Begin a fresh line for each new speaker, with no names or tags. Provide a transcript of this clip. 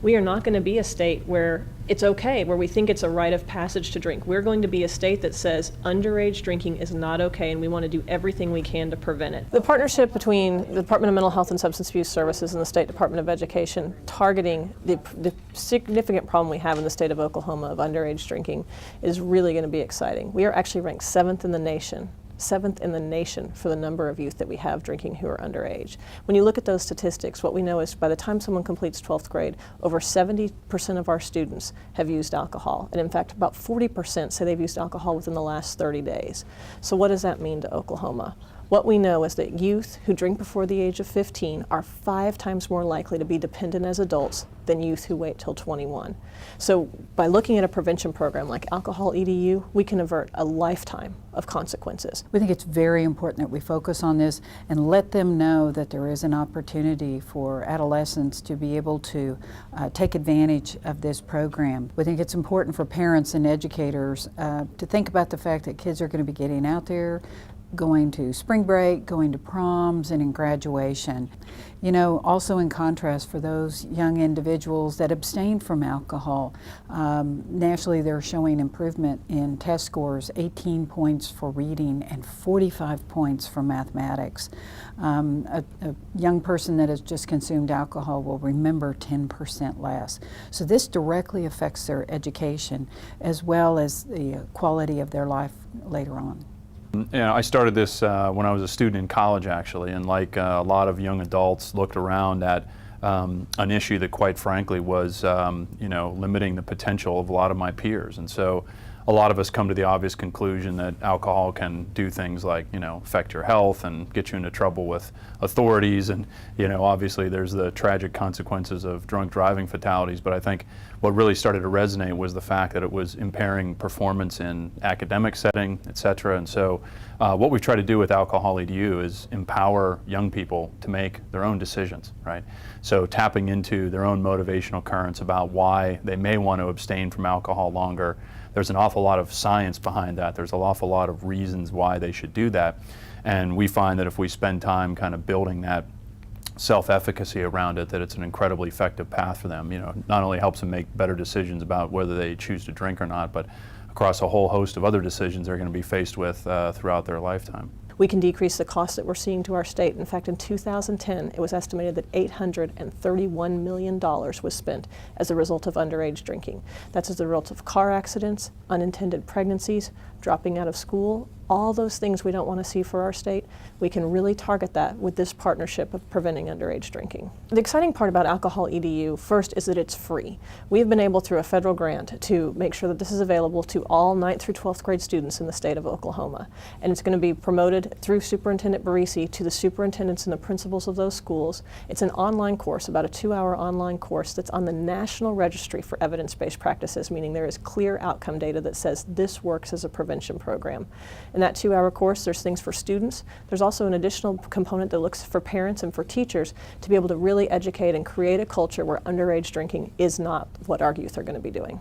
We are not going to be a state where it's okay, where we think it's a rite of passage to drink. We're going to be a state that says underage drinking is not okay, and we want to do everything we can to prevent it. The partnership between the Department of Mental Health and Substance Abuse Services and the State Department of Education targeting the significant problem we have in the state of Oklahoma of underage drinking is really going to be exciting. We are actually ranked seventh in the nation for the number of youth that we have drinking who are underage. When you look at those statistics, what we know is by the time someone completes 12th grade, over 70% of our students have used alcohol. And in fact, about 40% say they've used alcohol within the last 30 days. So what does that mean to Oklahoma? What we know is that youth who drink before the age of 15 are 5 times more likely to be dependent as adults than youth who wait till 21. So by looking at a prevention program like Alcohol EDU, we can avert a lifetime of consequences.
We think it's very important that we focus on this and let them know that there is an opportunity for adolescents to be able to take advantage of this program. We think it's important for parents and educators to think about the fact that kids are going to be getting out there, going to spring break, going to proms, and in graduation. You know, also in contrast for those young individuals that abstain from alcohol, nationally they're showing improvement in test scores, 18 points for reading and 45 points for mathematics. A young person that has just consumed alcohol will remember 10% less. So this directly affects their education as well as the quality of their life later on.
You know, I started this when I was a student in college, actually, and like a lot of young adults, looked around at an issue that, quite frankly, was you know, limiting the potential of a lot of my peers. And so a lot of us come to the obvious conclusion that alcohol can do things like, you know, affect your health and get you into trouble with authorities, and, you know, obviously there's the tragic consequences of drunk driving fatalities. But I think what really started to resonate was the fact that it was impairing performance in academic setting, et cetera. And so what we've tried to do with Alcohol EDU is empower young people to make their own decisions, right? So tapping into their own motivational currents about why they may want to abstain from alcohol longer. There's an awful lot of science behind that. There's an awful lot of reasons why they should do that. And we find that if we spend time kind of building that self-efficacy around it, that it's an incredibly effective path for them. You know, not only helps them make better decisions about whether they choose to drink or not, but across a whole host of other decisions they're going to be faced with throughout their lifetime.
We can decrease the cost that we're seeing to our state. In fact, in 2010, it was estimated that $831 million was spent as a result of underage drinking. That's as a result of car accidents, unintended pregnancies, dropping out of school, all those things we don't want to see for our state. We can really target that with this partnership of preventing underage drinking. The exciting part about Alcohol EDU, first, is that it's free. We've been able, through a federal grant, to make sure that this is available to all 9th through 12th grade students in the state of Oklahoma. And it's going to be promoted through Superintendent Barisi to the superintendents and the principals of those schools. It's an online course, about a 2-hour online course that's on the National Registry for Evidence-Based Practices, meaning there is clear outcome data that says this works as a prevention program. In that 2-hour course, there's things for students. There's also an additional component that looks for parents and for teachers to be able to really educate and create a culture where underage drinking is not what our youth are going to be doing.